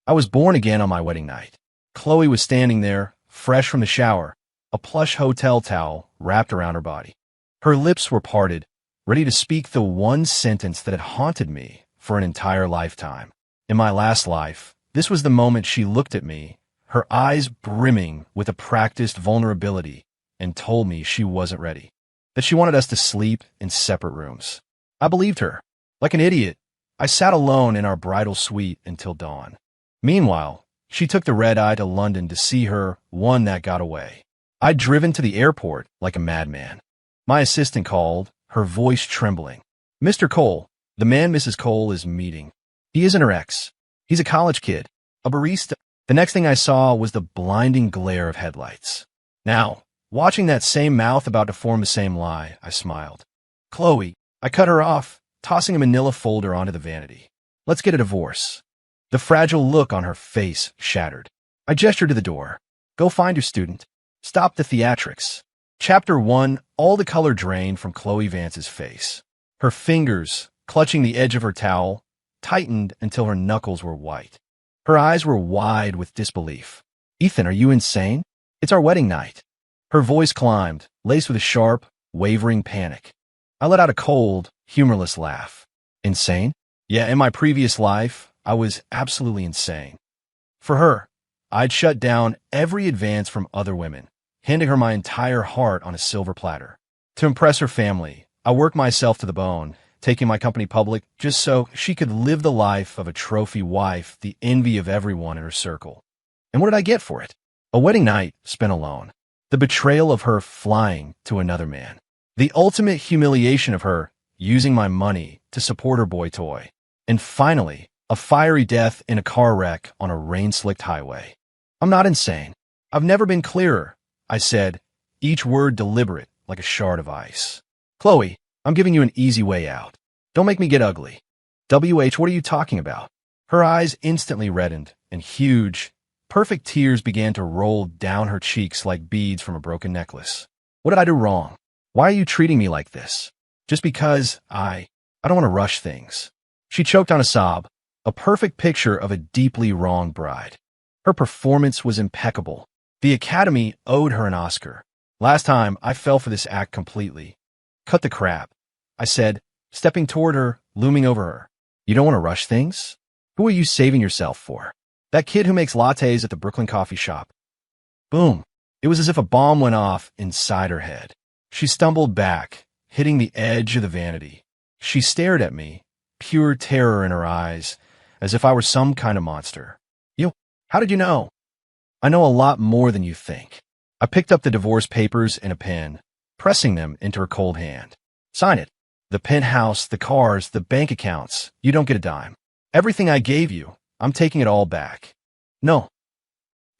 I was born again on my wedding night. Chloe was standing there, fresh from the shower, a plush hotel towel wrapped around her body. Her lips were parted, ready to speak the one sentence that had haunted me for an entire lifetime. In my last life, this was the moment she looked at me, her eyes brimming with a practiced vulnerability, and told me she wasn't ready, that she wanted us to sleep in separate rooms. I believed her. Like an idiot, I sat alone in our bridal suite until dawn. Meanwhile, she took the red-eye to London to see her one that got away. I'd driven to the airport like a madman. My assistant called, her voice trembling. "Mr. Cole, the man Mrs. Cole is meeting. He isn't her ex. He's a college kid, a barista." The next thing I saw was the blinding glare of headlights. Now, watching that same mouth about to form the same lie, I smiled. "Chloe," I cut her off, tossing a manila folder onto the vanity. "Let's get a divorce." The fragile look on her face shattered. I gestured to the door. "Go find your student. Stop the theatrics." Chapter 1, all the color drained from Chloe Vance's face. Her fingers, clutching the edge of her towel, tightened until her knuckles were white. Her eyes were wide with disbelief. "Ethan, are you insane? It's our wedding night." Her voice climbed, laced with a sharp, wavering panic. I let out a cold, humorless laugh. "Insane? Yeah, in my previous life, I was absolutely insane. For her, I'd shut down every advance from other women, handing her my entire heart on a silver platter. To impress her family, I worked myself to the bone, taking my company public just so she could live the life of a trophy wife, the envy of everyone in her circle. And what did I get for it? A wedding night spent alone. The betrayal of her flying to another man. The ultimate humiliation of her using my money to support her boy toy. And finally, a fiery death in a car wreck on a rain-slicked highway. I'm not insane. I've never been clearer, I said, each word deliberate like a shard of ice. "Chloe, I'm giving you an easy way out. Don't make me get ugly." "WH, what are you talking about?" Her eyes instantly reddened, and huge, perfect tears began to roll down her cheeks like beads from a broken necklace. "What did I do wrong? Why are you treating me like this?" "Just because I don't want to rush things." She choked on a sob, a perfect picture of a deeply wronged bride. Her performance was impeccable. The Academy owed her an Oscar. Last time, I fell for this act completely. "Cut the crap," I said, stepping toward her, looming over her. "You don't want to rush things? Who are you saving yourself for? That kid who makes lattes at the Brooklyn coffee shop." Boom. It was as if a bomb went off inside her head. She stumbled back, hitting the edge of the vanity. She stared at me, pure terror in her eyes, as if I were some kind of monster. "You, how did you know?" "I know a lot more than you think." I picked up the divorce papers and a pen, pressing them into her cold hand. "Sign it. The penthouse, the cars, the bank accounts. You don't get a dime. Everything I gave you, I'm taking it all back." "No."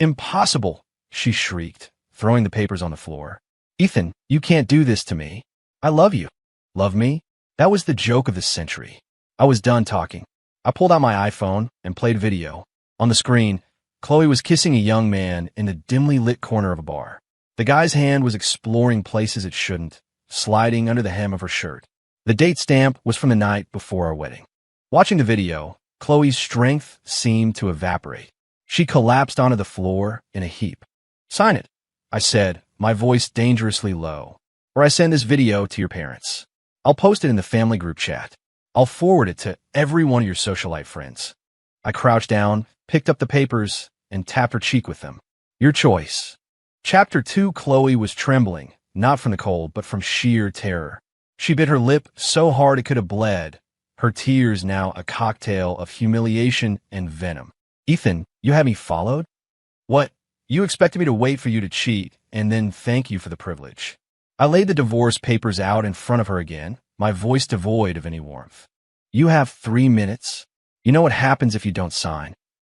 "Impossible," she shrieked, throwing the papers on the floor. "Ethan, you can't do this to me. I love you." "Love me?" That was the joke of the century. I was done talking. I pulled out my iPhone and played video. On the screen, Chloe was kissing a young man in the dimly lit corner of a bar. The guy's hand was exploring places it shouldn't, sliding under the hem of her shirt. The date stamp was from the night before our wedding. Watching the video, Chloe's strength seemed to evaporate. She collapsed onto the floor in a heap. "Sign it," I said, my voice dangerously low, "or I send this video to your parents. I'll post it in the family group chat. I'll forward it to every one of your socialite friends." I crouched down, picked up the papers, and tapped her cheek with them. "Your choice." Chapter 2. Chloe was trembling, not from the cold, but from sheer terror. She bit her lip so hard it could have bled, her tears now a cocktail of humiliation and venom. "Ethan, you had me followed? What? You expected me to wait for you to cheat, and then thank you for the privilege." I laid the divorce papers out in front of her again, my voice devoid of any warmth. "You have 3 minutes. You know what happens if you don't sign."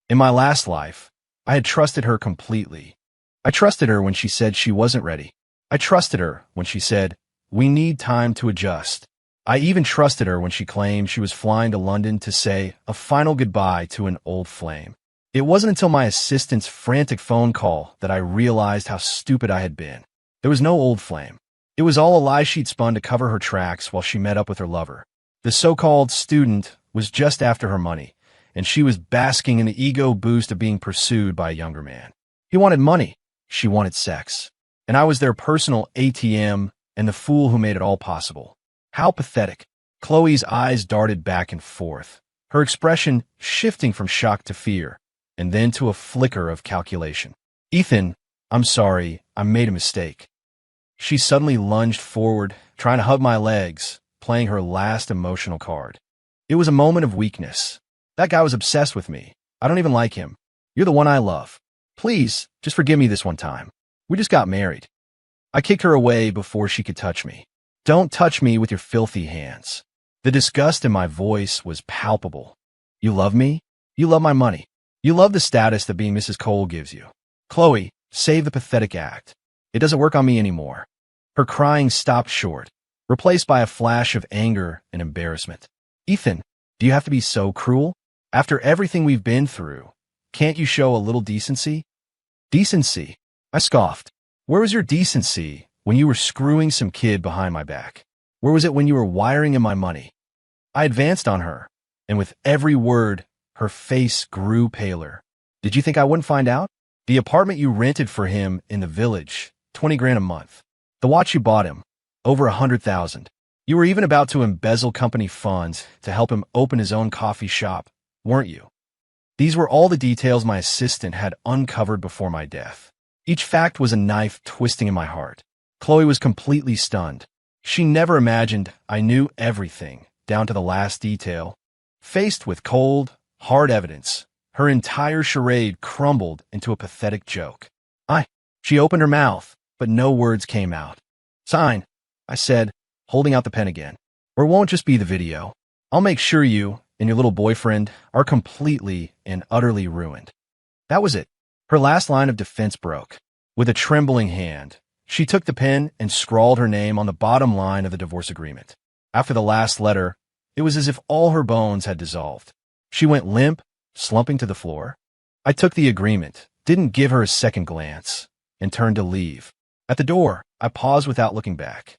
In my last life, I had trusted her completely. I trusted her when she said she wasn't ready. I trusted her when she said, "We need time to adjust." I even trusted her when she claimed she was flying to London to say a final goodbye to an old flame. It wasn't until my assistant's frantic phone call that I realized how stupid I had been. There was no old flame. It was all a lie she'd spun to cover her tracks while she met up with her lover. The so-called student was just after her money, and she was basking in the ego boost of being pursued by a younger man. He wanted money. She wanted sex. And I was their personal ATM and the fool who made it all possible. How pathetic. Chloe's eyes darted back and forth, her expression shifting from shock to fear, and then to a flicker of calculation. Ethan, I'm sorry, I made a mistake. She suddenly lunged forward, trying to hug my legs, playing her last emotional card. It was a moment of weakness. That guy was obsessed with me. I don't even like him. You're the one I love. Please, just forgive me this one time. We just got married. I kicked her away before she could touch me. Don't touch me with your filthy hands. The disgust in my voice was palpable. You love me? You love my money. You love the status that being Mrs. Cole gives you. Chloe, save the pathetic act. It doesn't work on me anymore. Her crying stopped short, replaced by a flash of anger and embarrassment. Ethan, do you have to be so cruel? After everything we've been through, can't you show a little decency? Decency? I scoffed. Where was your decency when you were screwing some kid behind my back? Where was it when you were wiring in my money? I advanced on her, and with every word, her face grew paler. Did you think I wouldn't find out? The apartment you rented for him in the village, 20 grand a month. The watch you bought him, over 100,000. You were even about to embezzle company funds to help him open his own coffee shop, weren't you? These were all the details my assistant had uncovered before my death. Each fact was a knife twisting in my heart. Chloe was completely stunned. She never imagined I knew everything, down to the last detail. Faced with cold, hard evidence, her entire charade crumbled into a pathetic joke. She opened her mouth, but no words came out. Sign, I said, holding out the pen again. Or it won't just be the video. I'll make sure you and your little boyfriend are completely and utterly ruined. That was it. Her last line of defense broke. With a trembling hand, she took the pen and scrawled her name on the bottom line of the divorce agreement. After the last letter, it was as if all her bones had dissolved. She went limp, slumping to the floor. I took the agreement, didn't give her a second glance, and turned to leave. At the door, I paused without looking back.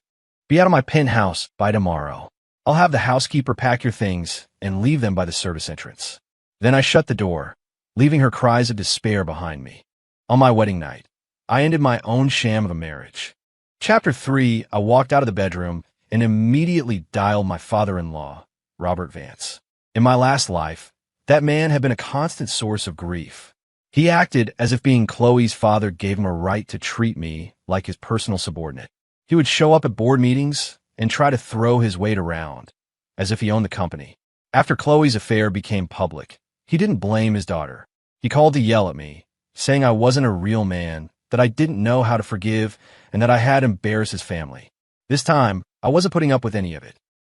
Be out of my penthouse by tomorrow. I'll have the housekeeper pack your things and leave them by the service entrance. Then I shut the door, leaving her cries of despair behind me. On my wedding night, I ended my own sham of a marriage. Chapter 3, I walked out of the bedroom and immediately dialed my father-in-law, Robert Vance. In my last life, that man had been a constant source of grief. He acted as if being Chloe's father gave him a right to treat me like his personal subordinate. He would show up at board meetings and try to throw his weight around, as if he owned the company. After Chloe's affair became public, he didn't blame his daughter. He called to yell at me, saying I wasn't a real man, that I didn't know how to forgive, and that I had embarrassed his family. This time, I wasn't putting up with any of it.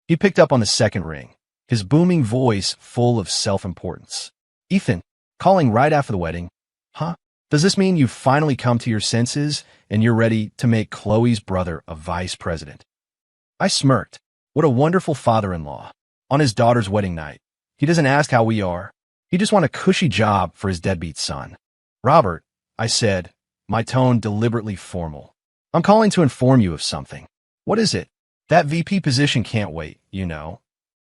He picked up on the second ring, his booming voice full of self-importance. Ethan, calling right after the wedding. Huh? Does this mean you've finally come to your senses and you're ready to make Chloe's brother a vice president? I smirked. What a wonderful father-in-law. On his daughter's wedding night, he doesn't ask how we are. He just wants a cushy job for his deadbeat son. Robert, I said, my tone deliberately formal. I'm calling to inform you of something. What is it? That VP position can't wait, you know.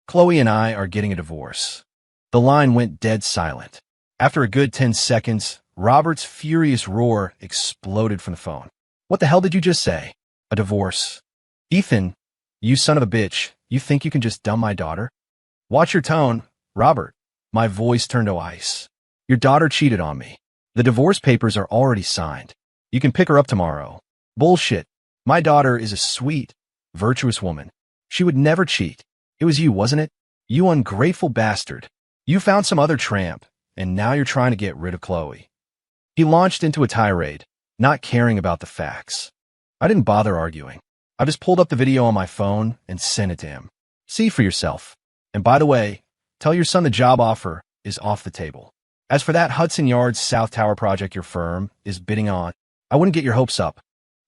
Chloe and I are getting a divorce. The line went dead silent. After a good 10 seconds, Robert's furious roar exploded from the phone. What the hell did you just say? A divorce. Ethan, you son of a bitch, you think you can just dump my daughter? Watch your tone, Robert. My voice turned to ice. Your daughter cheated on me. The divorce papers are already signed. You can pick her up tomorrow. Bullshit. My daughter is a sweet, virtuous woman. She would never cheat. It was you, wasn't it? You ungrateful bastard. You found some other tramp, and now you're trying to get rid of Chloe. He launched into a tirade, not caring about the facts. I didn't bother arguing. I just pulled up the video on my phone and sent it to him. See for yourself. And by the way, tell your son the job offer is off the table. As for that Hudson Yards South Tower project your firm is bidding on, I wouldn't get your hopes up.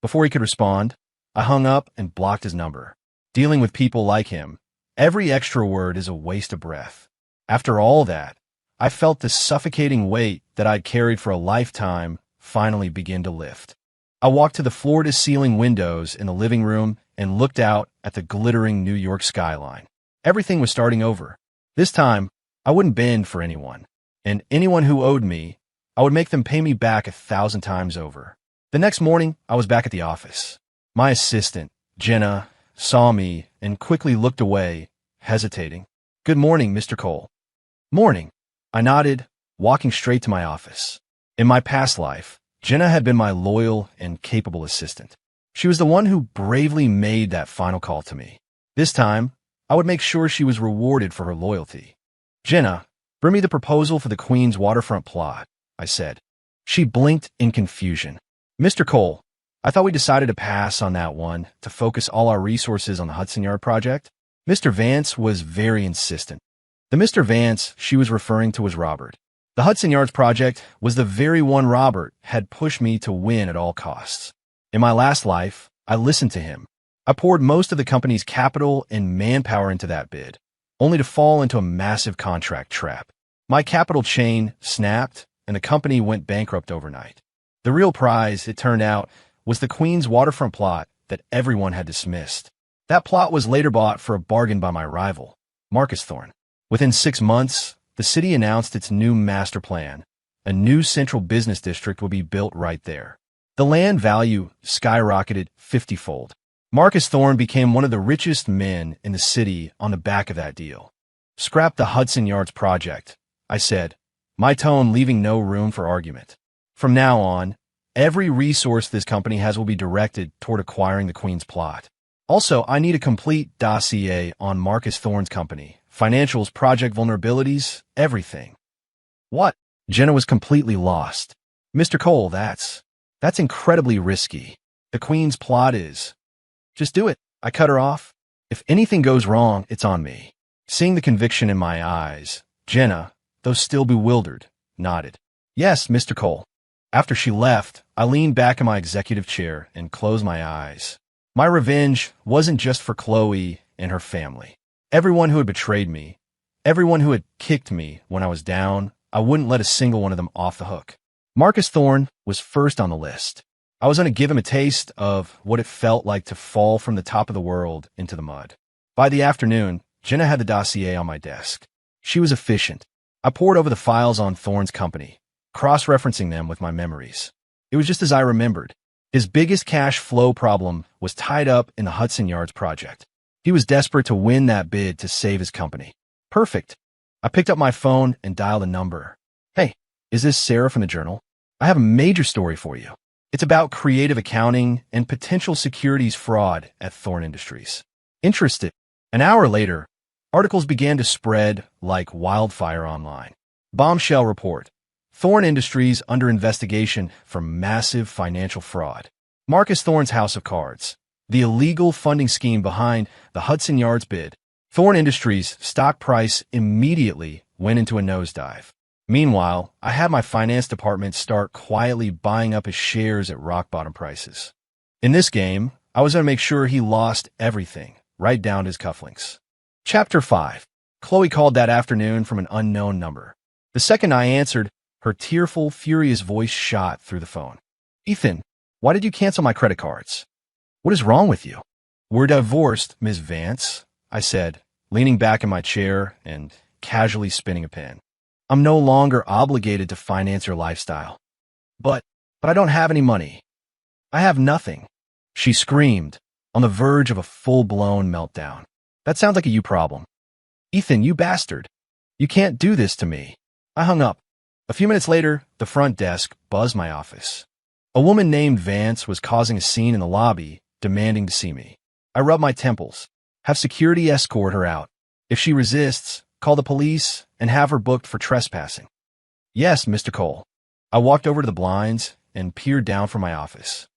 Before he could respond, I hung up and blocked his number. Dealing with people like him, every extra word is a waste of breath. After all that, I felt the suffocating weight that I'd carried for a lifetime finally begin to lift. I walked to the floor-to-ceiling windows in the living room and looked out at the glittering New York skyline. Everything was starting over. This time, I wouldn't bend for anyone. And anyone who owed me, I would make them pay me back 1,000 times over. The next morning, I was back at the office. My assistant, Jenna, saw me and quickly looked away, hesitating. "Good morning, Mr. Cole." "Morning." I nodded, walking straight to my office. In my past life, Jenna had been my loyal and capable assistant. She was the one who bravely made that final call to me. This time, I would make sure she was rewarded for her loyalty. "Jenna, bring me the proposal for the Queen's waterfront plot," I said. She blinked in confusion. "Mr. Cole, I thought we decided to pass on that one to focus all our resources on the Hudson Yard project." Mr. Vance was very insistent. The Mr. Vance she was referring to was Robert. The Hudson Yards project was the very one Robert had pushed me to win at all costs. In my last life, I listened to him. I poured most of the company's capital and manpower into that bid, only to fall into a massive contract trap. My capital chain snapped, and the company went bankrupt overnight. The real prize, it turned out, was the Queen's waterfront plot that everyone had dismissed. That plot was later bought for a bargain by my rival, Marcus Thorne. Within 6 months, the city announced its new master plan. A new central business district would be built right there. The land value skyrocketed 50-fold. Marcus Thorne became one of the richest men in the city on the back of that deal. "Scrap the Hudson Yards project," I said, my tone leaving no room for argument. "From now on, every resource this company has will be directed toward acquiring the Queen's plot. Also, I need a complete dossier on Marcus Thorne's company, financials, project vulnerabilities, everything." "What?" Jenna was completely lost. "Mr. Cole, that's incredibly risky. The Queen's plot is—" "Just do it," I cut her off. "If anything goes wrong, it's on me." Seeing the conviction in my eyes, Jenna, though still bewildered, nodded. "Yes, Mr. Cole." After she left, I leaned back in my executive chair and closed my eyes. My revenge wasn't just for Chloe and her family. Everyone who had betrayed me, everyone who had kicked me when I was down, I wouldn't let a single one of them off the hook. Marcus Thorne was first on the list. I was going to give him a taste of what it felt like to fall from the top of the world into the mud. By the afternoon, Jenna had the dossier on my desk. She was efficient. I pored over the files on Thorne's company, cross-referencing them with my memories. It was just as I remembered. His biggest cash flow problem was tied up in the Hudson Yards project. He was desperate to win that bid to save his company. Perfect. I picked up my phone and dialed a number. "Hey, is this Sarah from the Journal? I have a major story for you. It's about creative accounting and potential securities fraud at Thorne Industries." "Interested." An hour later, articles began to spread like wildfire online. Bombshell report. Thorne Industries under investigation for massive financial fraud. Marcus Thorne's house of cards. The illegal funding scheme behind the Hudson Yards bid. Thorne Industries' stock price immediately went into a nosedive. Meanwhile, I had my finance department start quietly buying up his shares at rock-bottom prices. In this game, I was going to make sure he lost everything, right down to his cufflinks. Chapter 5. Chloe called that afternoon from an unknown number. The second I answered, her tearful, furious voice shot through the phone. "Ethan, why did you cancel my credit cards? What is wrong with you?" "We're divorced, Ms. Vance," I said, leaning back in my chair and casually spinning a pen. "I'm no longer obligated to finance your lifestyle." But I don't have any money. I have nothing." She screamed, on the verge of a full-blown meltdown. "That sounds like a you problem." "Ethan, you bastard. You can't do this to me." I hung up. A few minutes later, the front desk buzzed my office. A woman named Vance was causing a scene in the lobby, demanding to see me. I rubbed my temples. "Have security escort her out. If she resists, call the police and have her booked for trespassing." "Yes, Mr. Cole." I walked over to the blinds and peered down from my office.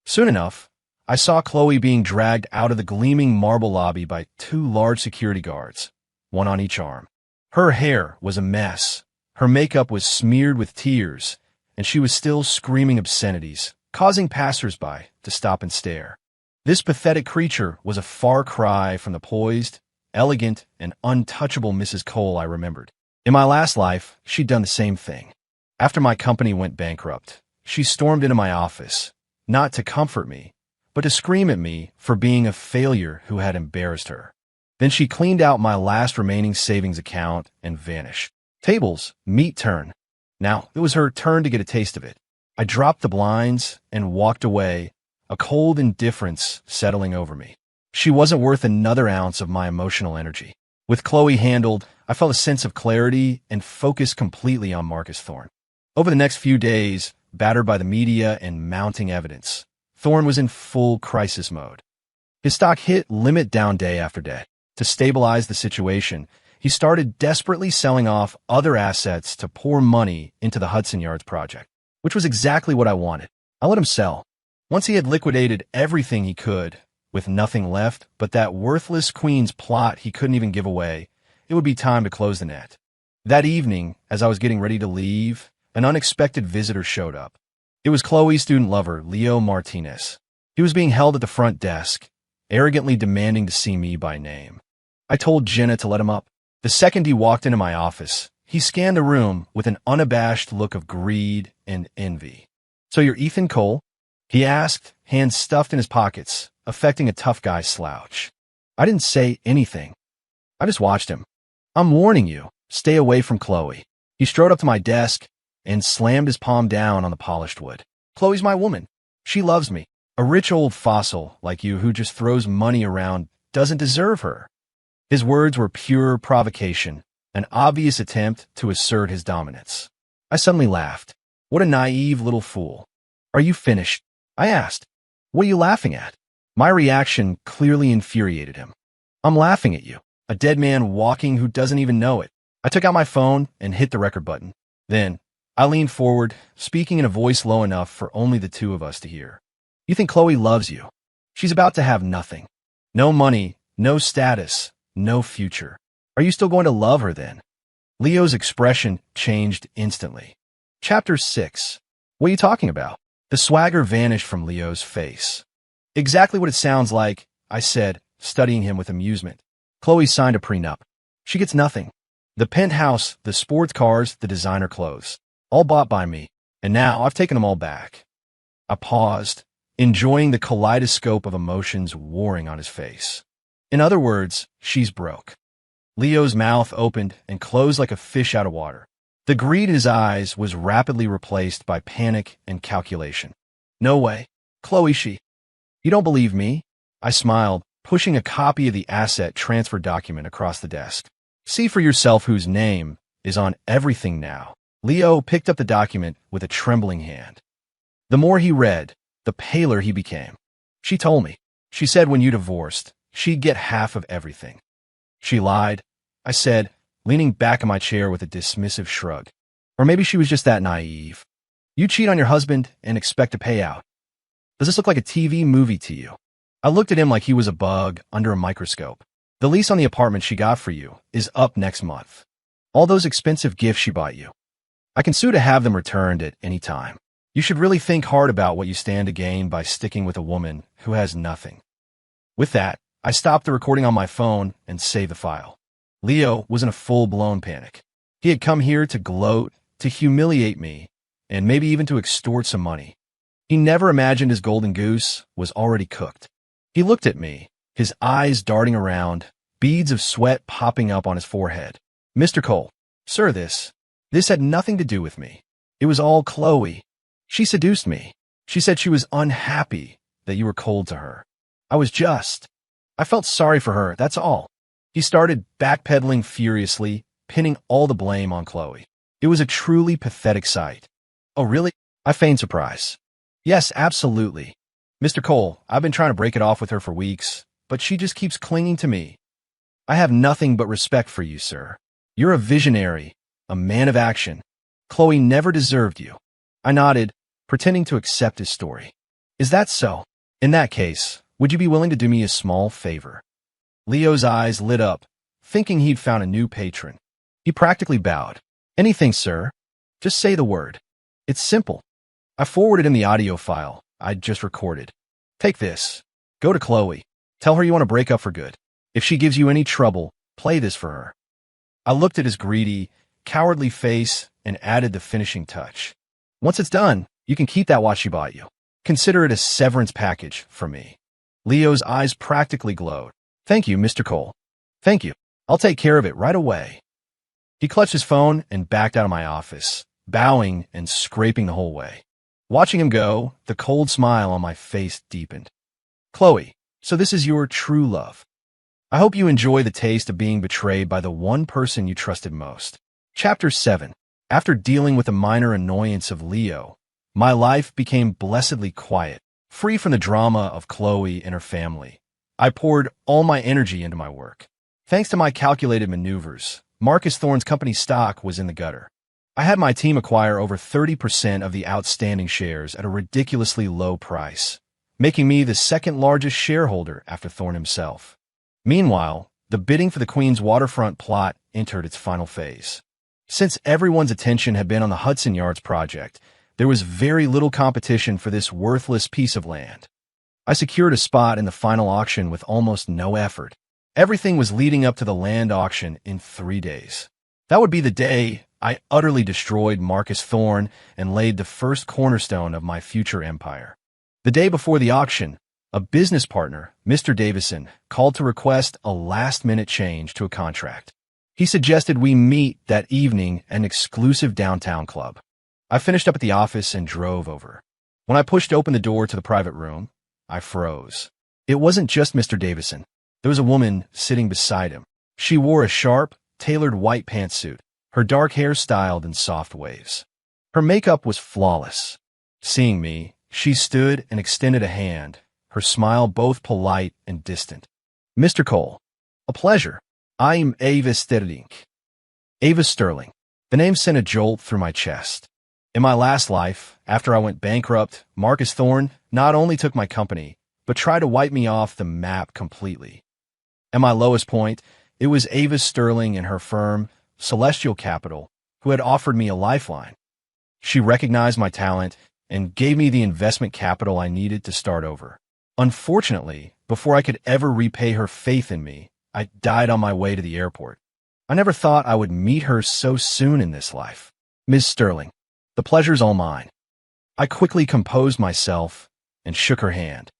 Soon enough, I saw Chloe being dragged out of the gleaming marble lobby by 2 large security guards, one on each arm. Her hair was a mess. Her makeup was smeared with tears, and she was still screaming obscenities, causing passers-by to stop and stare. This pathetic creature was a far cry from the poised, elegant, and untouchable Mrs. Cole I remembered. In my last life, she'd done the same thing. After my company went bankrupt, she stormed into my office, not to comfort me, but to scream at me for being a failure who had embarrassed her. Then she cleaned out my last remaining savings account and vanished. Tables, meat turn. Now, it was her turn to get a taste of it. I dropped the blinds and walked away, a cold indifference settling over me. She wasn't worth another ounce of my emotional energy. With Chloe handled, I felt a sense of clarity and focused completely on Marcus Thorne. Over the next few days, battered by the media and mounting evidence, Thorne was in full crisis mode. His stock hit limit down day after day. To stabilize the situation, he started desperately selling off other assets to pour money into the Hudson Yards project, which was exactly what I wanted. I let him sell. Once he had liquidated everything he could, with nothing left but that worthless Queen's plot he couldn't even give away, it would be time to close the net. That evening, as I was getting ready to leave, an unexpected visitor showed up. It was Chloe's student lover, Leo Martinez. He was being held at the front desk, arrogantly demanding to see me by name. I told Jenna to let him up. The second he walked into my office, he scanned the room with an unabashed look of greed and envy. "So you're Ethan Cole?" he asked, hands stuffed in his pockets, affecting a tough guy slouch. I didn't say anything. I just watched him. "I'm warning you, stay away from Chloe." He strode up to my desk and slammed his palm down on the polished wood. "Chloe's my woman. She loves me. A rich old fossil like you who just throws money around doesn't deserve her." His words were pure provocation, an obvious attempt to assert his dominance. I suddenly laughed. What a naive little fool. "Are you finished?" I asked. "What are you laughing at?" My reaction clearly infuriated him. "I'm laughing at you, a dead man walking who doesn't even know it." I took out my phone and hit the record button. Then, I leaned forward, speaking in a voice low enough for only the two of us to hear. "You think Chloe loves you? She's about to have nothing. No money, no status, no future. Are you still going to love her then?" Leo's expression changed instantly. Chapter 6. What are you talking about? The swagger vanished from Leo's face. "Exactly what it sounds like," I said, studying him with amusement. "Chloe signed a prenup. She gets nothing. The penthouse, the sports cars, the designer clothes, all bought by me, and now I've taken them all back." I paused, enjoying the kaleidoscope of emotions warring on his face. "In other words, she's broke." Leo's mouth opened and closed like a fish out of water. The greed in his eyes was rapidly replaced by panic and calculation. "No way. Chloe, she—" "You don't believe me?" I smiled, pushing a copy of the asset transfer document across the desk. "See for yourself whose name is on everything now." Leo picked up the document with a trembling hand. The more he read, the paler he became. "She told me. She said when you divorced, she'd get half of everything." "She lied," I said, leaning back in my chair with a dismissive shrug. "Or maybe she was just that naive. You cheat on your husband and expect a payout. Does this look like a TV movie to you?" I looked at him like he was a bug under a microscope. "The lease on the apartment she got for you is up next month. All those expensive gifts she bought you. I can sue to have them returned at any time. You should really think hard about what you stand to gain by sticking with a woman who has nothing." With that, I stopped the recording on my phone and saved the file. Leo was in a full-blown panic. He had come here to gloat, to humiliate me, and maybe even to extort some money. He never imagined his golden goose was already cooked. He looked at me, his eyes darting around, beads of sweat popping up on his forehead. "Mr. Cole, sir, this had nothing to do with me. It was all Chloe. She seduced me. She said she was unhappy that you were cold to her. I felt sorry for her, that's all." He started backpedaling furiously, pinning all the blame on Chloe. It was a truly pathetic sight. "Oh, really?" I feigned surprise. "Yes, absolutely. Mr. Cole, I've been trying to break it off with her for weeks, but she just keeps clinging to me. I have nothing but respect for you, sir. You're a visionary, a man of action. Chloe never deserved you." I nodded, pretending to accept his story. "Is that so? In that case, would you be willing to do me a small favor?" Leo's eyes lit up, thinking he'd found a new patron. He practically bowed. "Anything, sir. Just say the word. It's simple." I forwarded him the audio file I'd just recorded. "Take this. Go to Chloe. Tell her you want to break up for good. If she gives you any trouble, play this for her." I looked at his greedy, cowardly face and added the finishing touch. "Once it's done, you can keep that watch she bought you. Consider it a severance package from me." Leo's eyes practically glowed. "Thank you, Mr. Cole." Thank you. I'll take care of it right away. He clutched his phone and backed out of my office, bowing and scraping the whole way. Watching him go, the cold smile on my face deepened. Chloe, so this is your true love. I hope you enjoy the taste of being betrayed by the one person you trusted most. Chapter 7. After dealing with the minor annoyance of Leo, my life became blessedly quiet, free from the drama of Chloe and her family. I poured all my energy into my work. Thanks to my calculated maneuvers, Marcus Thorne's company stock was in the gutter. I had my team acquire over 30% of the outstanding shares at a ridiculously low price, making me the second largest shareholder after Thorne himself. Meanwhile, the bidding for the Queen's waterfront plot entered its final phase. Since everyone's attention had been on the Hudson Yards project, there was very little competition for this worthless piece of land. I secured a spot in the final auction with almost no effort. Everything was leading up to the land auction in 3 days. That would be the day I utterly destroyed Marcus Thorne and laid the first cornerstone of my future empire. The day before the auction, a business partner, Mr. Davison, called to request a last-minute change to a contract. He suggested we meet that evening at an exclusive downtown club. I finished up at the office and drove over. When I pushed open the door to the private room, I froze. It wasn't just Mr. Davison. There was a woman sitting beside him. She wore a sharp, tailored white pantsuit, her dark hair styled in soft waves. Her makeup was flawless. Seeing me, she stood and extended a hand, her smile both polite and distant. Mr. Cole, a pleasure. I'm Ava Sterling. Ava Sterling. The name sent a jolt through my chest. In my last life, after I went bankrupt, Marcus Thorne not only took my company, but tried to wipe me off the map completely. At my lowest point, it was Ava Sterling and her firm, Celestial Capital, who had offered me a lifeline. She recognized my talent and gave me the investment capital I needed to start over. Unfortunately, before I could ever repay her faith in me, I died on my way to the airport. I never thought I would meet her so soon in this life. Ms. Sterling, the pleasure's all mine. I quickly composed myself and shook her hand.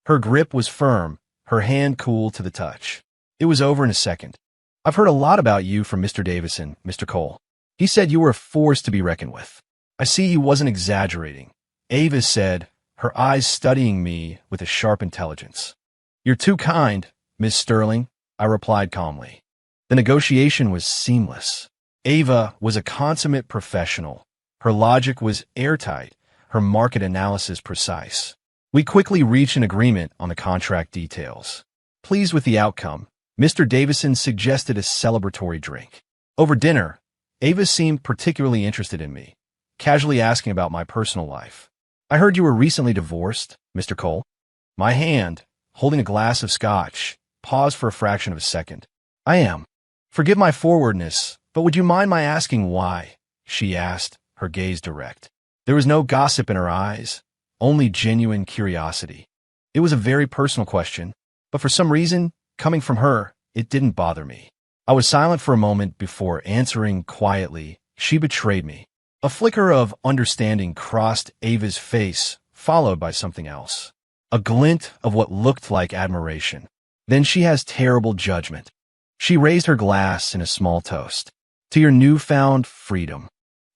Her grip was firm, her hand cool to the touch. It was over in a second. I've heard a lot about you from Mr. Davison, Mr. Cole. He said you were a force to be reckoned with. I see he wasn't exaggerating. Ava said, her eyes studying me with a sharp intelligence. You're too kind, Miss Sterling, I replied calmly. The negotiation was seamless. Ava was a consummate professional. Her logic was airtight, her market analysis precise. We quickly reached an agreement on the contract details. Pleased with the outcome, Mr. Davison suggested a celebratory drink. Over dinner, Ava seemed particularly interested in me, casually asking about my personal life. I heard you were recently divorced, Mr. Cole. My hand, holding a glass of scotch, paused for a fraction of a second. I am. Forgive my forwardness, but would you mind my asking why? She asked, her gaze direct. There was no gossip in her eyes, only genuine curiosity. It was a very personal question, but for some reason, coming from her, it didn't bother me. I was silent for a moment before answering quietly, she betrayed me. A flicker of understanding crossed Ava's face, followed by something else. A glint of what looked like admiration. Then she has terrible judgment. She raised her glass in a small toast. To your newfound freedom.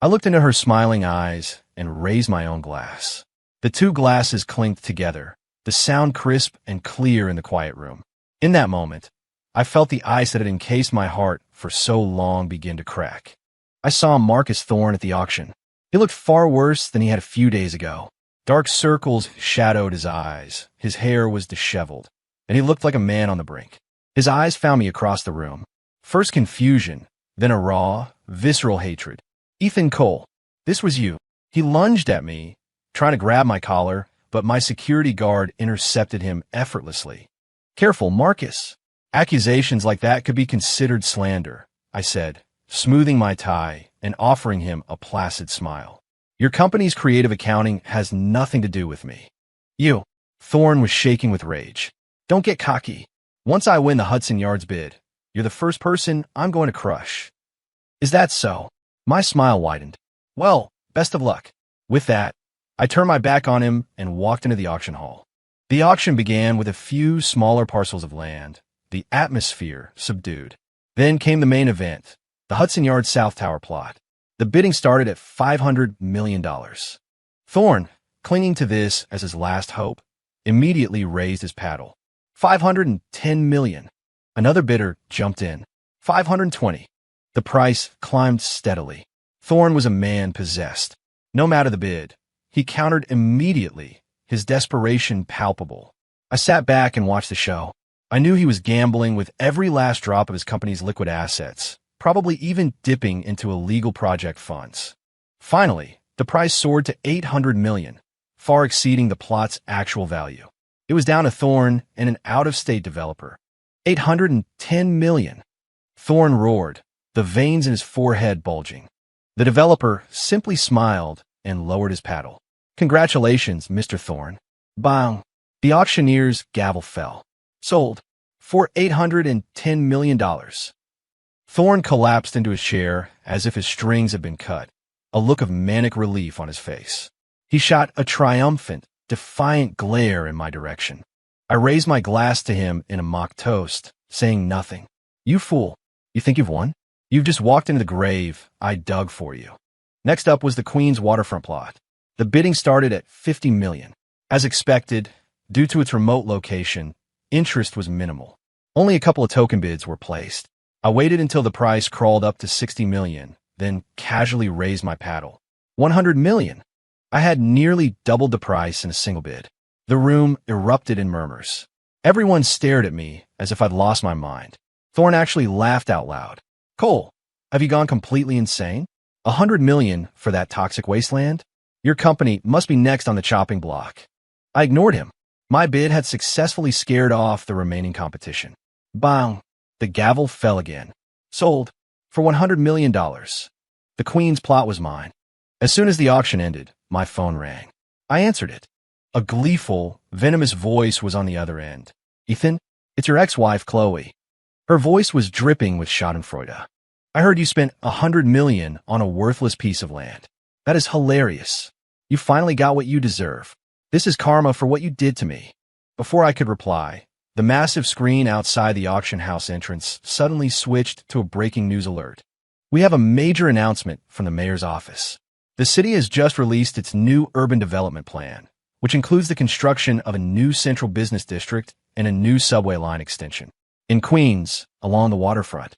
I looked into her smiling eyes and raised my own glass. The two glasses clinked together, the sound crisp and clear in the quiet room. In that moment, I felt the ice that had encased my heart for so long begin to crack. I saw Marcus Thorne at the auction. He looked far worse than he had a few days ago. Dark circles shadowed his eyes, his hair was disheveled, and he looked like a man on the brink. His eyes found me across the room. First confusion, then a raw, visceral hatred. Ethan Cole, this was you. He lunged at me, trying to grab my collar, but my security guard intercepted him effortlessly. Careful, Marcus. Accusations like that could be considered slander, I said, smoothing my tie and offering him a placid smile. Your company's creative accounting has nothing to do with me. You. Thorne was shaking with rage. Don't get cocky. Once I win the Hudson Yards bid, you're the first person I'm going to crush. Is that so? My smile widened. Well, best of luck. With that, I turned my back on him and walked into the auction hall. The auction began with a few smaller parcels of land, the atmosphere subdued. Then came the main event, the Hudson Yards South Tower plot. The bidding started at $500 million. Thorne, clinging to this as his last hope, immediately raised his paddle. $510 million. Another bidder jumped in. $520. The price climbed steadily. Thorne was a man possessed. No matter the bid, he countered immediately, his desperation palpable. I sat back and watched the show. I knew he was gambling with every last drop of his company's liquid assets, probably even dipping into illegal project funds. Finally, the price soared to $800 million, far exceeding the plot's actual value. It was down to Thorne and an out-of-state developer. $810 million. Thorne roared, the veins in his forehead bulging. The developer simply smiled and lowered his paddle. Congratulations, Mr. Thorne. Bang! The auctioneer's gavel fell. Sold. For $810 million. Thorne collapsed into his chair as if his strings had been cut, a look of manic relief on his face. He shot a triumphant, defiant glare in my direction. I raised my glass to him in a mock toast, saying nothing. You fool. You think you've won? You've just walked into the grave I dug for you. Next up was the Queens waterfront plot. The bidding started at $50 million. As expected, due to its remote location, interest was minimal. Only a couple of token bids were placed. I waited until the price crawled up to $60 million, then casually raised my paddle. $100 million. I had nearly doubled the price in a single bid. The room erupted in murmurs. Everyone stared at me as if I'd lost my mind. Thorne actually laughed out loud. Cole, have you gone completely insane? $100 million for that toxic wasteland? Your company must be next on the chopping block. I ignored him. My bid had successfully scared off the remaining competition. Bang! The gavel fell again. Sold. For $100 million. The Queen's plot was mine. As soon as the auction ended, my phone rang. I answered it. A gleeful, venomous voice was on the other end. Ethan, it's your ex-wife, Chloe. Her voice was dripping with schadenfreude. I heard you spent $100 million on a worthless piece of land. That is hilarious. You finally got what you deserve. This is karma for what you did to me. Before I could reply, the massive screen outside the auction house entrance suddenly switched to a breaking news alert. We have a major announcement from the mayor's office. The city has just released its new urban development plan, which includes the construction of a new central business district and a new subway line extension. In Queens, along the waterfront.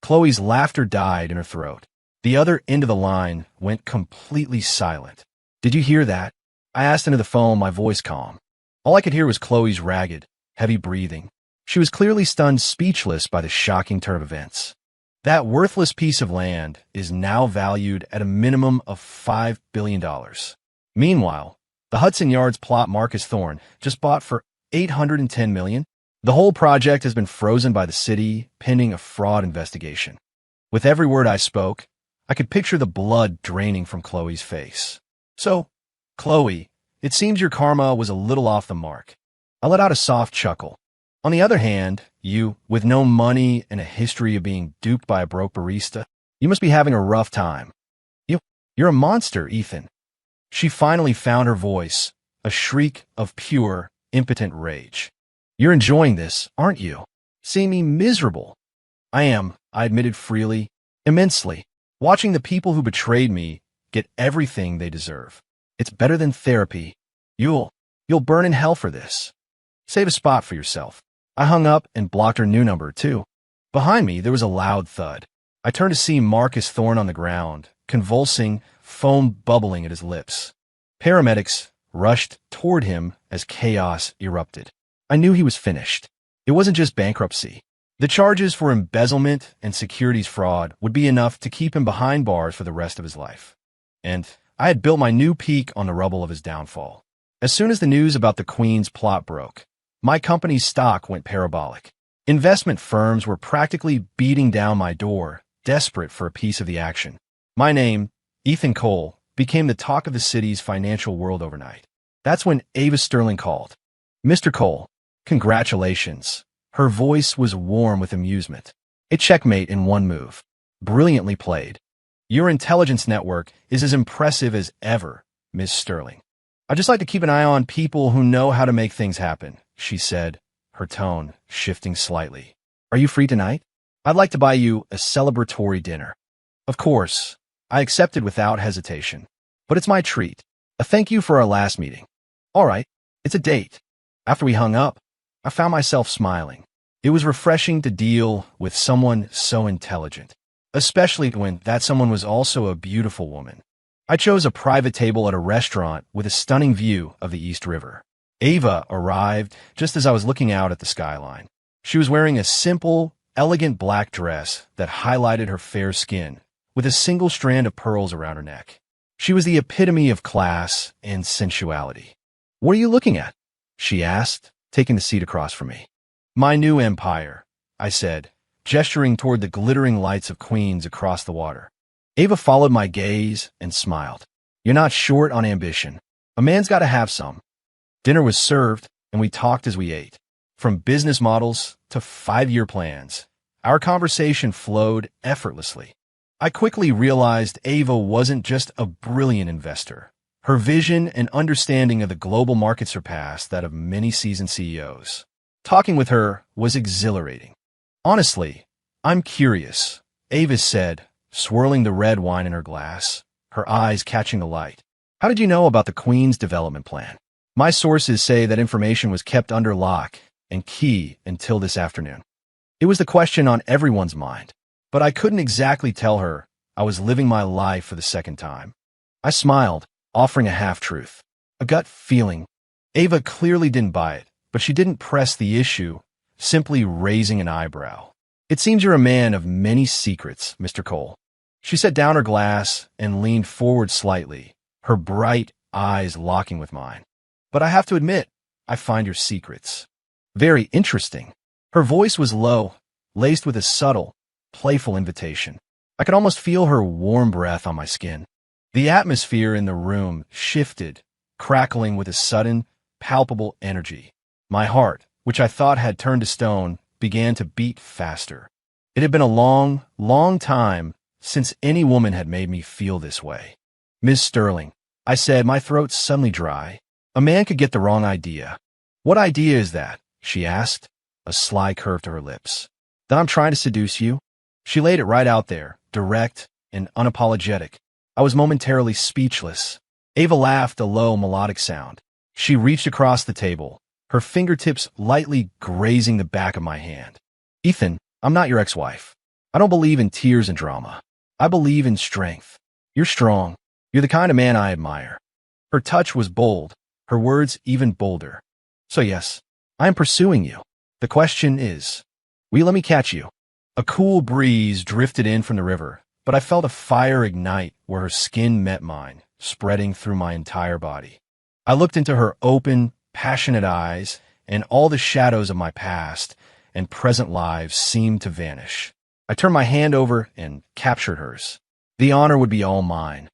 Chloe's laughter died in her throat. The other end of the line went completely silent. Did you hear that? I asked into the phone, my voice calm. All I could hear was Chloe's ragged, heavy breathing. She was clearly stunned speechless by the shocking turn of events. That worthless piece of land is now valued at a minimum of $5 billion. Meanwhile, the Hudson Yards plot Marcus Thorne just bought for $810 million. The whole project has been frozen by the city, pending a fraud investigation. With every word I spoke, I could picture the blood draining from Chloe's face. So, Chloe, it seems your karma was a little off the mark. I let out a soft chuckle. On the other hand, you, with no money and a history of being duped by a broke barista, you must be having a rough time. You're a monster, Ethan. She finally found her voice, a shriek of pure, impotent rage. You're enjoying this, aren't you? Seeing me miserable. I am, I admitted freely, immensely. Watching the people who betrayed me get everything they deserve. It's better than therapy. You'll burn in hell for this. Save a spot for yourself. I hung up and blocked her new number, too. Behind me, there was a loud thud. I turned to see Marcus Thorne on the ground, convulsing, foam bubbling at his lips. Paramedics rushed toward him as chaos erupted. I knew he was finished. It wasn't just bankruptcy. The charges for embezzlement and securities fraud would be enough to keep him behind bars for the rest of his life. And I had built my new peak on the rubble of his downfall. As soon as the news about the Queen's plot broke, my company's stock went parabolic. Investment firms were practically beating down my door, desperate for a piece of the action. My name, Ethan Cole, became the talk of the city's financial world overnight. That's when Ava Sterling called. Mr. Cole, congratulations. Her voice was warm with amusement. A checkmate in one move. Brilliantly played. Your intelligence network is as impressive as ever, Miss Sterling. I just like to keep an eye on people who know how to make things happen, she said, her tone shifting slightly. Are you free tonight? I'd like to buy you a celebratory dinner. Of course, I accepted without hesitation. But it's my treat. A thank you for our last meeting. All right, it's a date. After we hung up, I found myself smiling. It was refreshing to deal with someone so intelligent, especially when that someone was also a beautiful woman. I chose a private table at a restaurant with a stunning view of the East River. Ava arrived just as I was looking out at the skyline. She was wearing a simple, elegant black dress that highlighted her fair skin, with a single strand of pearls around her neck. She was the epitome of class and sensuality. "What are you looking at?" she asked, taking the seat across from me. "My new empire," I said, gesturing toward the glittering lights of Queens across the water. Ava followed my gaze and smiled. "You're not short on ambition. A man's got to have some." Dinner was served, and we talked as we ate. From business models to 5-year plans, our conversation flowed effortlessly. I quickly realized Ava wasn't just a brilliant investor. Her vision and understanding of the global market surpassed that of many seasoned CEOs. Talking with her was exhilarating. "Honestly, I'm curious," Ava said, swirling the red wine in her glass, her eyes catching the light. "How did you know about the Queen's development plan?" "My sources say that information was kept under lock and key until this afternoon." It was the question on everyone's mind, but I couldn't exactly tell her I was living my life for the second time. I smiled, offering a half-truth. A gut feeling. Ava clearly didn't buy it, but she didn't press the issue, simply raising an eyebrow. "It seems you're a man of many secrets, Mr. Cole." She set down her glass and leaned forward slightly, her bright eyes locking with mine. "But I have to admit, I find your secrets very interesting." Her voice was low, laced with a subtle, playful invitation. I could almost feel her warm breath on my skin. The atmosphere in the room shifted, crackling with a sudden, palpable energy. My heart, which I thought had turned to stone, began to beat faster. It had been a long, long time since any woman had made me feel this way. "Miss Sterling," I said, my throat suddenly dry. "A man could get the wrong idea." "What idea is that?" she asked, a sly curve to her lips. "That I'm trying to seduce you?" She laid it right out there, direct and unapologetic. I was momentarily speechless. Ava laughed, a low, melodic sound. She reached across the table, her fingertips lightly grazing the back of my hand. "Ethan, I'm not your ex-wife. I don't believe in tears and drama. I believe in strength. You're strong. You're the kind of man I admire." Her touch was bold, her words even bolder. "So yes, I am pursuing you. The question is, will you let me catch you?" A cool breeze drifted in from the river, but I felt a fire ignite where her skin met mine, spreading through my entire body. I looked into her open, passionate eyes, and all the shadows of my past and present lives seemed to vanish. I turned my hand over and captured hers. The honor would be all mine.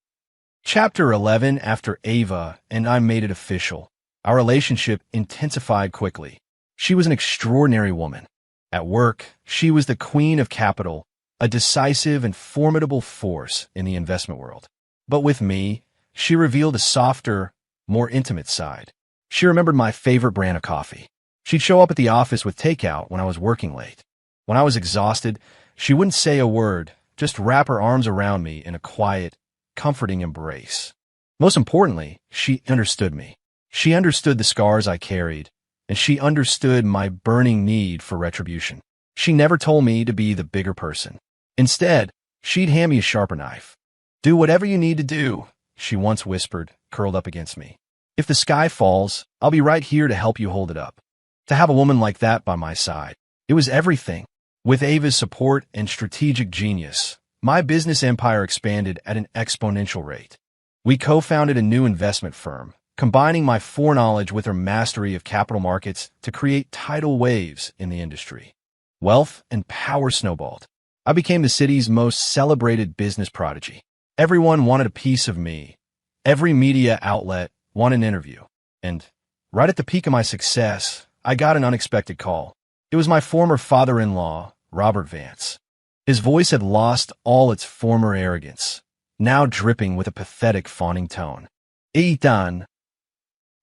Chapter 11. After Ava and I made it official, our relationship intensified quickly. She was an extraordinary woman. At work, she was the queen of capital, a decisive and formidable force in the investment world. But with me, she revealed a softer, more intimate side. She remembered my favorite brand of coffee. She'd show up at the office with takeout when I was working late. When I was exhausted, she wouldn't say a word, just wrap her arms around me in a quiet, comforting embrace. Most importantly, she understood me. She understood the scars I carried, and she understood my burning need for retribution. She never told me to be the bigger person. Instead, she'd hand me a sharper knife. "Do whatever you need to do," she once whispered, curled up against me. "If the sky falls, I'll be right here to help you hold it up." To have a woman like that by my side, it was everything. With Ava's support and strategic genius, my business empire expanded at an exponential rate. We co-founded a new investment firm, combining my foreknowledge with her mastery of capital markets to create tidal waves in the industry. Wealth and power snowballed. I became the city's most celebrated business prodigy. Everyone wanted a piece of me. Every media outlet wanted an interview. And right at the peak of my success, I got an unexpected call. It was my former father-in-law, Robert Vance. His voice had lost all its former arrogance, now dripping with a pathetic fawning tone. "Ethan."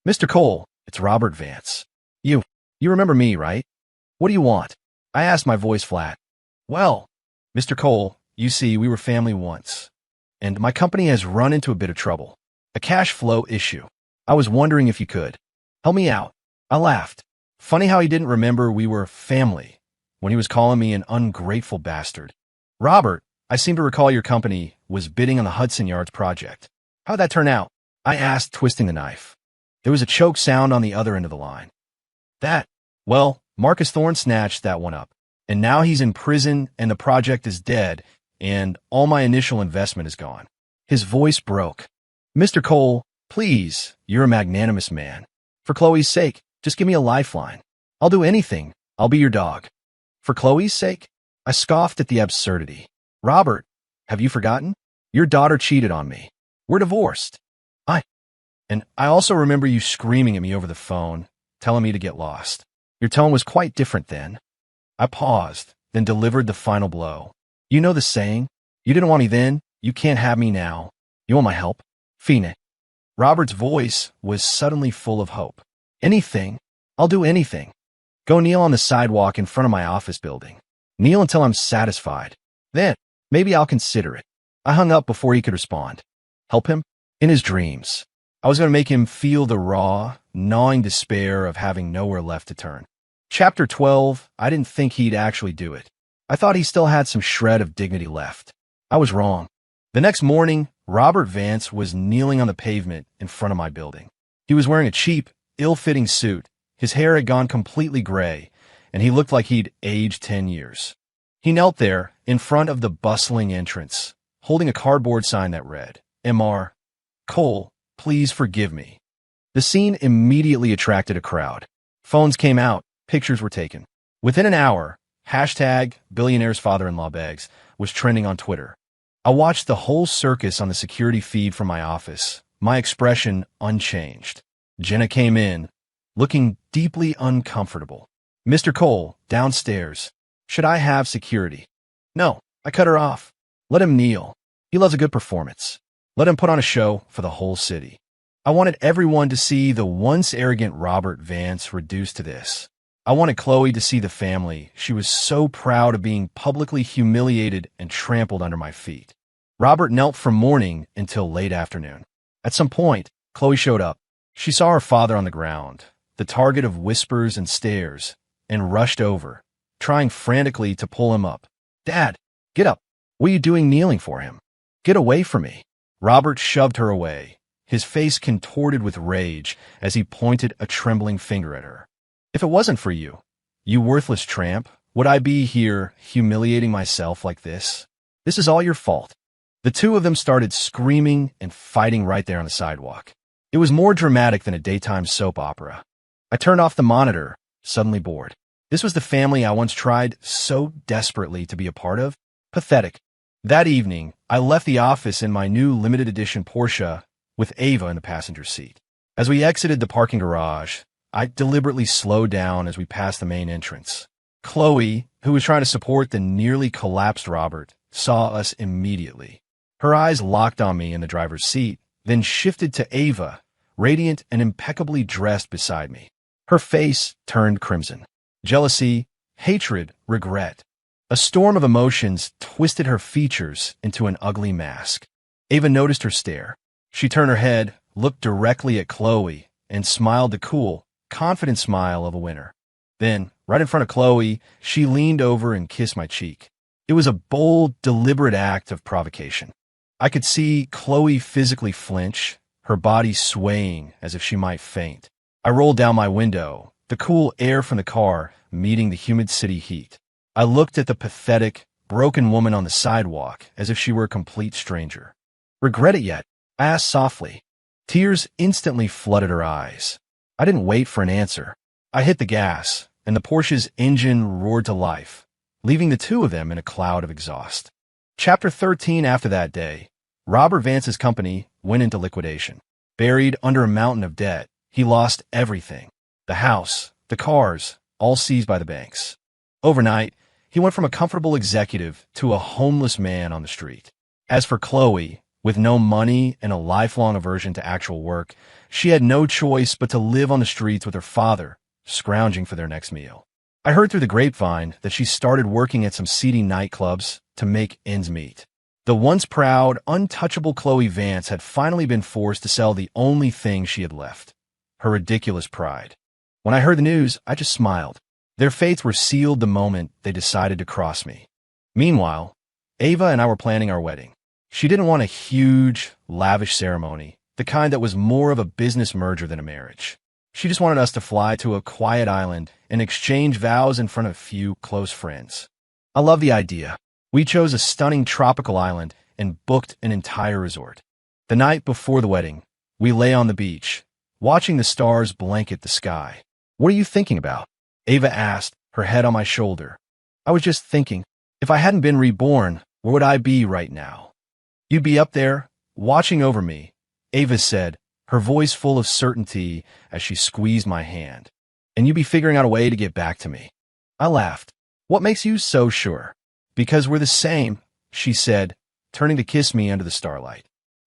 "Mr. Cole, it's Robert Vance. You remember me, right?" What do you want? I asked, my voice flat. Well, Mr. Cole, you see, we were family once, and my company has run into a bit of trouble. A cash flow issue. I was wondering if you could help me out. I laughed. Funny how he didn't remember we were family when he was calling me an ungrateful bastard. Robert, I seem to recall your company was bidding on the Hudson Yards project. How'd that turn out? I asked, twisting the knife. There was a choke sound on the other end of the line. Well, Marcus Thorne snatched that one up, and now he's in prison and the project is dead, and all my initial investment is gone. His voice broke. Mr. Cole, please, you're a magnanimous man. For Chloe's sake, just give me a lifeline. I'll do anything. I'll be your dog. For Chloe's sake? I scoffed at the absurdity. Robert, have you forgotten? Your daughter cheated on me. We're divorced. And I also remember you screaming at me over the phone, telling me to get lost. Your tone was quite different then. I paused, then delivered the final blow. You know the saying, you didn't want me then, you can't have me now. You want my help? Phoenix. Robert's voice was suddenly full of hope. Anything. I'll do anything. Go kneel on the sidewalk in front of my office building. Kneel until I'm satisfied. Then, maybe I'll consider it. I hung up before he could respond. Help him? In his dreams. I was going to make him feel the raw, gnawing despair of having nowhere left to turn. Chapter 12, I didn't think he'd actually do it. I thought he still had some shred of dignity left. I was wrong. The next morning, Robert Vance was kneeling on the pavement in front of my building. He was wearing a cheap, ill-fitting suit. His hair had gone completely gray, and he looked like he'd aged 10 years. He knelt there, in front of the bustling entrance, holding a cardboard sign that read, Mr. Cole, please forgive me. The scene immediately attracted a crowd. Phones came out, pictures were taken. Within an hour, #billionaire's father-in-law begs was trending on Twitter. I watched the whole circus on the security feed from my office, my expression unchanged. Jenna came in, looking deeply uncomfortable. Mr. Cole, downstairs. Should I have security? No, I cut her off. Let him kneel. He loves a good performance. Let him put on a show for the whole city. I wanted everyone to see the once arrogant Robert Vance reduced to this. I wanted Chloe to see the family. She was so proud of being publicly humiliated and trampled under my feet. Robert knelt from morning until late afternoon. At some point, Chloe showed up. She saw her father on the ground, the target of whispers and stares, and rushed over, trying frantically to pull him up. Dad, get up. What are you doing kneeling for him? Get away from me. Robert shoved her away, his face contorted with rage as he pointed a trembling finger at her. If it wasn't for you, you worthless tramp, would I be here humiliating myself like this? This is all your fault. The two of them started screaming and fighting right there on the sidewalk. It was more dramatic than a daytime soap opera. I turned off the monitor, suddenly bored. This was the family I once tried so desperately to be a part of. Pathetic. That evening, I left the office in my new limited edition Porsche with Ava in the passenger seat. As we exited the parking garage, I deliberately slowed down as we passed the main entrance. Chloe, who was trying to support the nearly collapsed Robert, saw us immediately. Her eyes locked on me in the driver's seat, then shifted to Ava, radiant and impeccably dressed beside me. Her face turned crimson. Jealousy, hatred, regret. A storm of emotions twisted her features into an ugly mask. Ava noticed her stare. She turned her head, looked directly at Chloe, and smiled the cool, confident smile of a winner. Then, right in front of Chloe, she leaned over and kissed my cheek. It was a bold, deliberate act of provocation. I could see Chloe physically flinch, her body swaying as if she might faint. I rolled down my window, the cool air from the car meeting the humid city heat. I looked at the pathetic, broken woman on the sidewalk as if she were a complete stranger. Regret it yet? I asked softly. Tears instantly flooded her eyes. I didn't wait for an answer. I hit the gas, and the Porsche's engine roared to life, leaving the two of them in a cloud of exhaust. Chapter 13 after that day, Robert Vance's company went into liquidation. Buried under a mountain of debt, he lost everything. The house, the cars, all seized by the banks. Overnight, he went from a comfortable executive to a homeless man on the street. As for Chloe, with no money and a lifelong aversion to actual work, she had no choice but to live on the streets with her father, scrounging for their next meal. I heard through the grapevine that she started working at some seedy nightclubs to make ends meet. The once proud, untouchable Chloe Vance had finally been forced to sell the only thing she had left, her ridiculous pride. When I heard the news, I just smiled. Their fates were sealed the moment they decided to cross me. Meanwhile, Ava and I were planning our wedding. She didn't want a huge, lavish ceremony, the kind that was more of a business merger than a marriage. She just wanted us to fly to a quiet island and exchange vows in front of a few close friends. I love the idea. We chose a stunning tropical island and booked an entire resort. The night before the wedding, we lay on the beach, watching the stars blanket the sky. "What are you thinking about?" Ava asked, her head on my shoulder. "I was just thinking, if I hadn't been reborn, where would I be right now?" "You'd be up there, watching over me," Ava said, her voice full of certainty as she squeezed my hand. "And you'd be figuring out a way to get back to me." I laughed. "What makes you so sure?" "Because we're the same," she said, turning to kiss me under the starlight.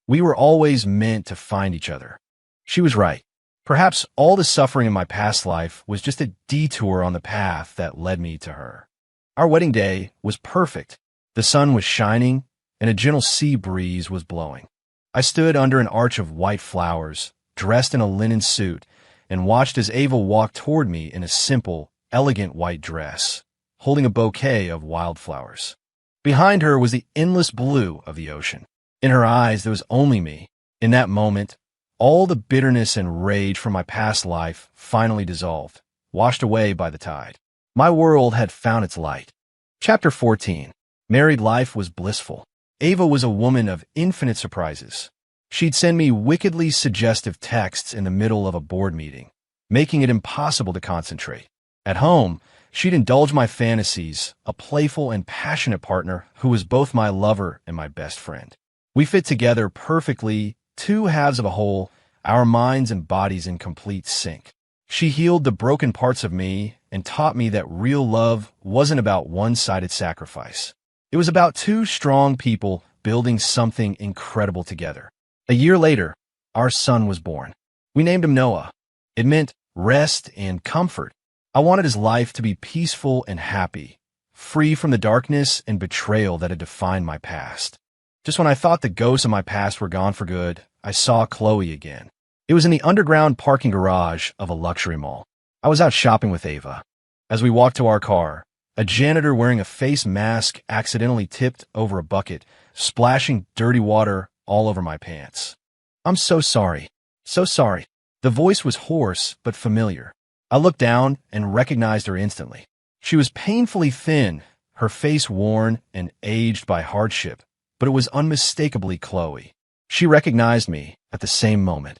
"We were always meant to find each other." She was right. Perhaps all the suffering in my past life was just a detour on the path that led me to her. Our wedding day was perfect. The sun was shining, and a gentle sea breeze was blowing. I stood under an arch of white flowers, dressed in a linen suit, and watched as Ava walked toward me in a simple, elegant white dress, holding a bouquet of wildflowers. Behind her was the endless blue of the ocean. In her eyes, there was only me. In that moment, all the bitterness and rage from my past life finally dissolved, washed away by the tide. My world had found its light. Chapter 14. Married life was blissful. Ava was a woman of infinite surprises. She'd send me wickedly suggestive texts in the middle of a board meeting, making it impossible to concentrate. At home, she'd indulge my fantasies, a playful and passionate partner who was both my lover and my best friend. We fit together perfectly, two halves of a whole, our minds and bodies in complete sync. She healed the broken parts of me and taught me that real love wasn't about one-sided sacrifice. It was about two strong people building something incredible together. A year later, our son was born. We named him Noah. It meant rest and comfort. I wanted his life to be peaceful and happy, free from the darkness and betrayal that had defined my past. Just when I thought the ghosts of my past were gone for good, I saw Chloe again. It was in the underground parking garage of a luxury mall. I was out shopping with Ava. As we walked to our car, a janitor wearing a face mask accidentally tipped over a bucket, splashing dirty water all over my pants. "I'm so sorry. So sorry." The voice was hoarse but familiar. I looked down and recognized her instantly. She was painfully thin, her face worn and aged by hardship, but it was unmistakably Chloe. She recognized me at the same moment.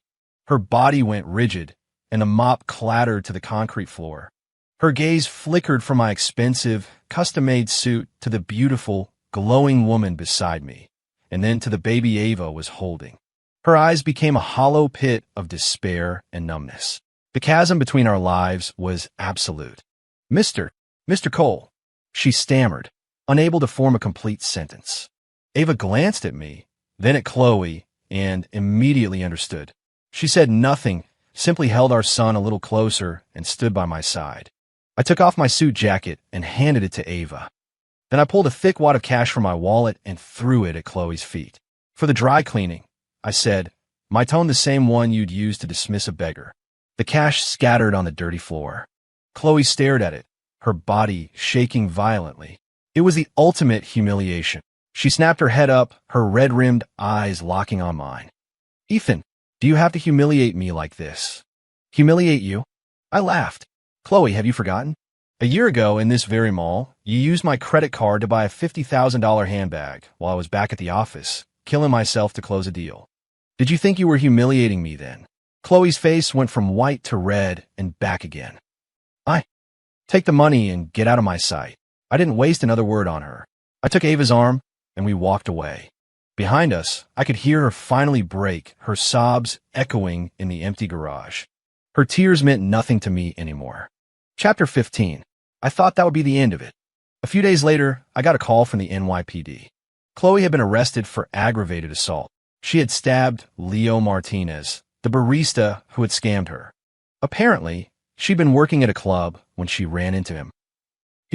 Her body went rigid, and a mop clattered to the concrete floor. Her gaze flickered from my expensive, custom-made suit to the beautiful, glowing woman beside me, and then to the baby Ava was holding. Her eyes became a hollow pit of despair and numbness. The chasm between our lives was absolute. Mr. Cole," she stammered, unable to form a complete sentence. Ava glanced at me, then at Chloe, and immediately understood. She said nothing, simply held our son a little closer and stood by my side. I took off my suit jacket and handed it to Ava. Then I pulled a thick wad of cash from my wallet and threw it at Chloe's feet. "For the dry cleaning," I said, my tone the same one you'd use to dismiss a beggar. The cash scattered on the dirty floor. Chloe stared at it, her body shaking violently. It was the ultimate humiliation. She snapped her head up, her red-rimmed eyes locking on mine. "Ethan, do you have to humiliate me like this?" "Humiliate you?" I laughed. "Chloe, have you forgotten? A year ago in this very mall, you used my credit card to buy a $50,000 handbag while I was back at the office, killing myself to close a deal. Did you think you were humiliating me then?" Chloe's face went from white to red and back again. Take the money and get out of my sight." I didn't waste another word on her. I took Ava's arm, and we walked away. Behind us, I could hear her finally break, her sobs echoing in the empty garage. Her tears meant nothing to me anymore. Chapter 15. I thought that would be the end of it. A few days later, I got a call from the NYPD. Chloe had been arrested for aggravated assault. She had stabbed Leo Martinez, the barista who had scammed her. Apparently, she'd been working at a club when she ran into him.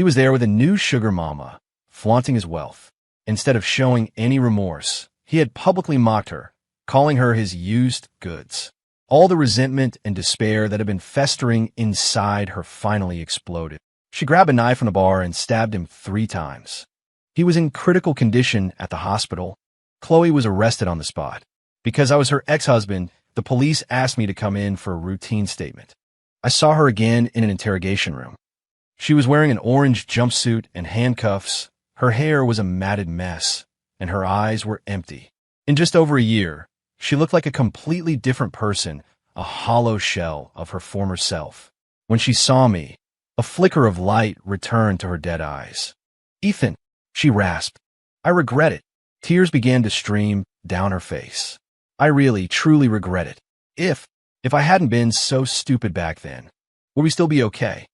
He was there with a new sugar mama, flaunting his wealth. Instead of showing any remorse, he had publicly mocked her, calling her his used goods. All the resentment and despair that had been festering inside her finally exploded. She grabbed a knife from the bar and stabbed him 3 times. He was in critical condition at the hospital. Chloe was arrested on the spot. Because I was her ex-husband, the police asked me to come in for a routine statement. I saw her again in an interrogation room. She was wearing an orange jumpsuit and handcuffs. Her hair was a matted mess, and her eyes were empty. In just over a year, she looked like a completely different person, a hollow shell of her former self. When she saw me, a flicker of light returned to her dead eyes. "Ethan," she rasped. "I regret it." Tears began to stream down her face. "I really, truly regret it. If I hadn't been so stupid back then, would we still be okay?"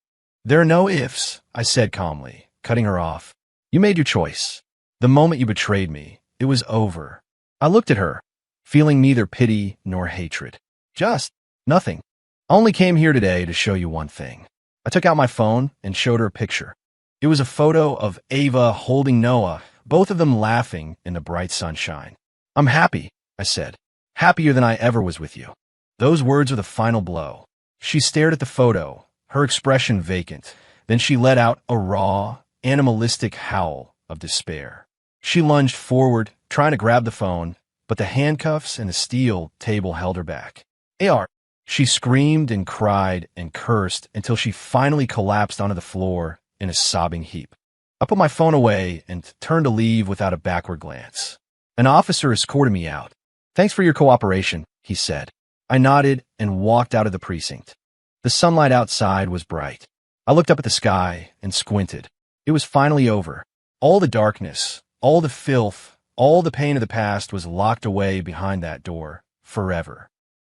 "There are no ifs," I said calmly, cutting her off. "You made your choice. The moment you betrayed me, it was over." I looked at her, feeling neither pity nor hatred. "Just nothing. I only came here today to show you one thing." I took out my phone and showed her a picture. It was a photo of Ava holding Noah, both of them laughing in the bright sunshine. "I'm happy," I said. "Happier than I ever was with you." Those words were the final blow. She stared at the photo, her expression vacant. Then she let out a raw, animalistic howl of despair. She lunged forward, trying to grab the phone, but the handcuffs and the steel table held her back. "AR!" She screamed and cried and cursed until she finally collapsed onto the floor in a sobbing heap. I put my phone away and turned to leave without a backward glance. An officer escorted me out. "Thanks for your cooperation," he said. I nodded and walked out of the precinct. The sunlight outside was bright. I looked up at the sky and squinted. It was finally over. All the darkness, all the filth, all the pain of the past was locked away behind that door, forever.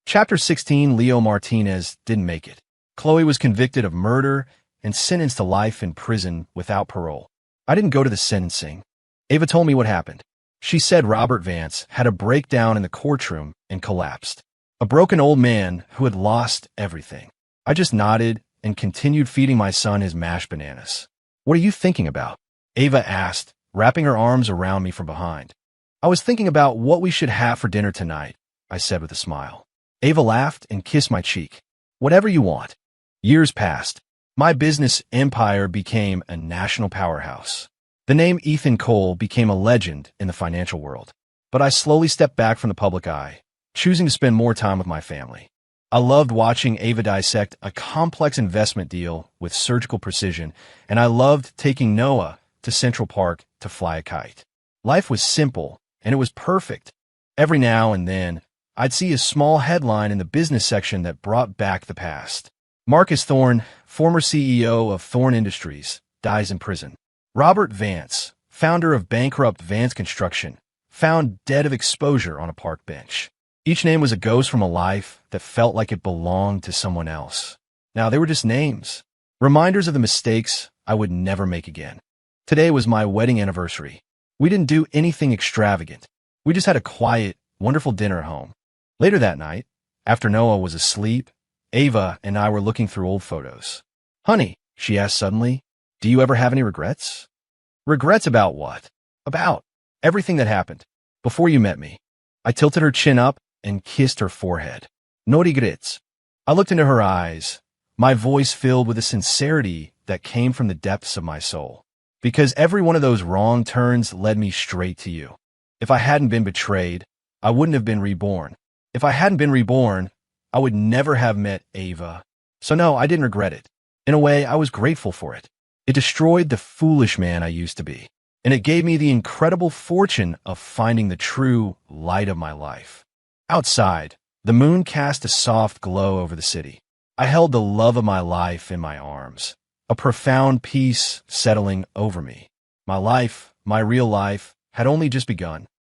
Chapter 16, Leo Martinez didn't make it. Chloe was convicted of murder and sentenced to life in prison without parole. I didn't go to the sentencing. Ava told me what happened. She said Robert Vance had a breakdown in the courtroom and collapsed. A broken old man who had lost everything. I just nodded and continued feeding my son his mashed bananas. "What are you thinking about?" Ava asked, wrapping her arms around me from behind. "I was thinking about what we should have for dinner tonight," I said with a smile. Ava laughed and kissed my cheek. "Whatever you want." Years passed. My business empire became a national powerhouse. The name Ethan Cole became a legend in the financial world. But I slowly stepped back from the public eye, choosing to spend more time with my family. I loved watching Ava dissect a complex investment deal with surgical precision, and I loved taking Noah to Central Park to fly a kite. Life was simple, and it was perfect. Every now and then, I'd see a small headline in the business section that brought back the past. Marcus Thorne, former CEO of Thorne Industries, dies in prison. Robert Vance, founder of bankrupt Vance Construction, found dead of exposure on a park bench. Each name was a ghost from a life that felt like it belonged to someone else. Now they were just names, reminders of the mistakes I would never make again. Today was my wedding anniversary. We didn't do anything extravagant. We just had a quiet, wonderful dinner at home. Later that night, after Noah was asleep, Ava and I were looking through old photos. "Honey," she asked suddenly, "do you ever have any regrets?" "Regrets about what?" "About everything that happened before you met me." I tilted her chin up and kissed her forehead. "No regrets." I looked into her eyes, my voice filled with a sincerity that came from the depths of my soul. "Because every one of those wrong turns led me straight to you. If I hadn't been betrayed, I wouldn't have been reborn. If I hadn't been reborn, I would never have met Ava. So no, I didn't regret it. In a way, I was grateful for it. It destroyed the foolish man I used to be, and it gave me the incredible fortune of finding the true light of my life." Outside, the moon cast a soft glow over the city. I held the love of my life in my arms, a profound peace settling over me. My life, my real life, had only just begun.